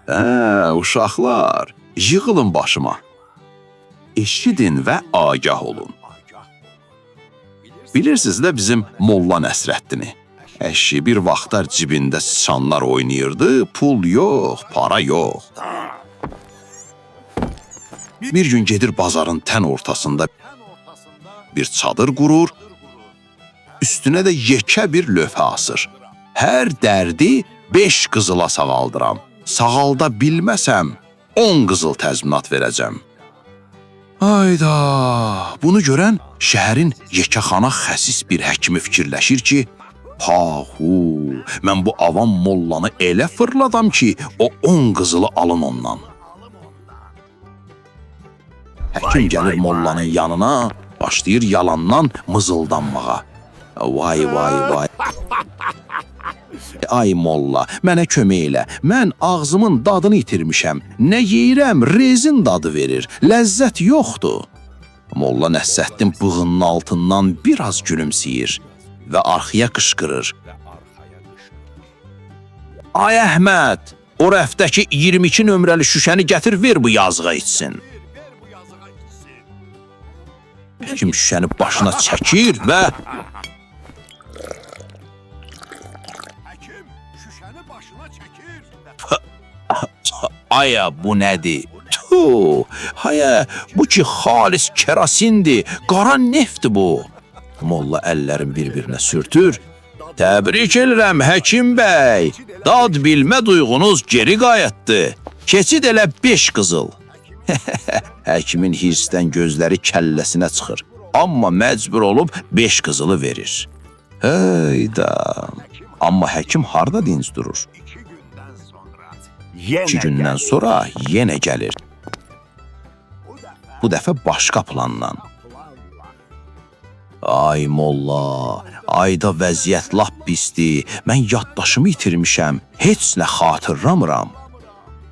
Uşaqlar, yığılın başıma. Eşidin və agah olun. Bilirsiniz də bizim Molla Nəsrəddini. Əşi bir vaxtlar cibində sıçanlar oynayırdı, pul yox, para yox. Bir gün gedir bazarın tən ortasında bir çadır qurur, üstünə də yekə bir lövhə asır. Hər dərdi 5 qızıla sağaldıram. Sağalda bilməsəm 10 qızıl təzminat verəcəm. Ayda, bunu görən şəhərin yekəxana xəsis bir həkimi fikirləşir ki, pahu, mən bu avam mollanı elə fırladam ki, o 10 qızılı alın ondan. Həkim gəlir mollanın yanına, başlayır yalandan mızıldanmağa. Vay, vay, vay. Ay molla, mənə kömək elə. Mən ağzımın dadını itirmişəm. Nə yeyirəm, rezin dadı verir. Ləzzət yoxdur. Molla Nəsrəddin bığının altından biraz gülümsəyir və arxaya qışqırır. Ay Əhməd, o rəfdəki 22 nömrəli şüşəni gətir, ver bu yazığa içsin. Həkim şüşəni başına çəkir və... Aya, bu nədir? Tuh, haya, bu ki xalis kerasindir, qara neftdir bu. Molla əllərin bir-birinə sürtür. Təbrik edirəm, həkim bəy. Dad bilmə duyğunuz geri qayıtdı. Keçid elə 5 qızıl. Həkimin hirsdən gözləri kəlləsinə çıxır. Amma məcbur olub 5 qızılı verir. Heyda. Amma həkim harda dinc durur? 2 gündən sonra yenə gəlir. Bu dəfə başqa planla. Ay molla, ayda vəziyyət lap pisdir. Mən yaddaşımı itirmişəm. Heç nə xatırlamıram.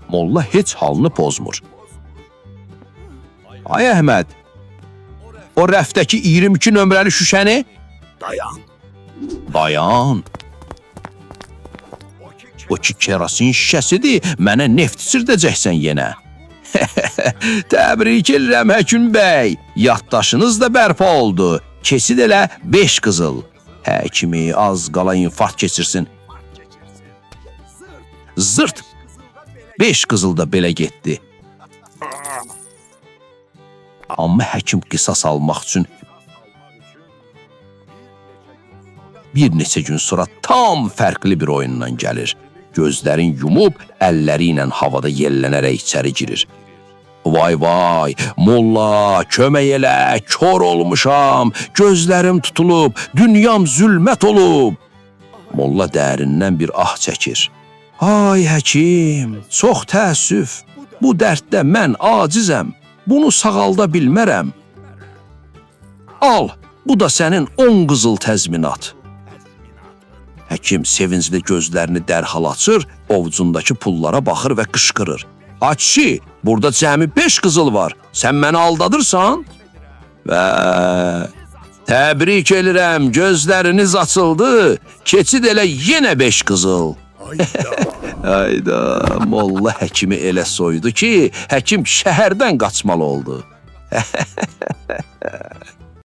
Molla heç halını pozmur. Ay Əhməd, o rəfdəki 22 nömrəli şüşəni... Dayan. Dayan. O ki kerasin şişəsidir, mənə neft içirdəcəksən yenə. Təbrik edirəm, həkim bəy. Yaddaşınız da bərpa oldu. Keçid elə 5 qızıl. Həkimi az qala infarkt keçirsin. Zırt. 5 qızıl da belə getdi. Amma həkim qisas almaq üçün bir neçə gün sonra tam fərqli bir oyundan gəlir. Gözlərin yumub, əlləri ilə havada yellənərək içəri girir. Vay vay, molla, kömək elə, kör olmuşam, gözlərim tutulub, dünyam zülmət olub. Molla dərindən bir ah çəkir. Ay həkim, çox təəssüf, bu dərddə mən acizəm, bunu sağalda bilmərəm. Al, bu da sənin 10 qızıl təzminat. Həkim sevincli gözlərini dərhal açır, ovucundakı pullara baxır və qışqırır. Açı, burada cəmi 5 qızıl var, sən məni aldadırsan? Və təbrik edirəm, gözləriniz açıldı, keçid elə yenə 5 qızıl. Ayda, molla həkimi elə soydu ki, həkim şəhərdən qaçmalı oldu.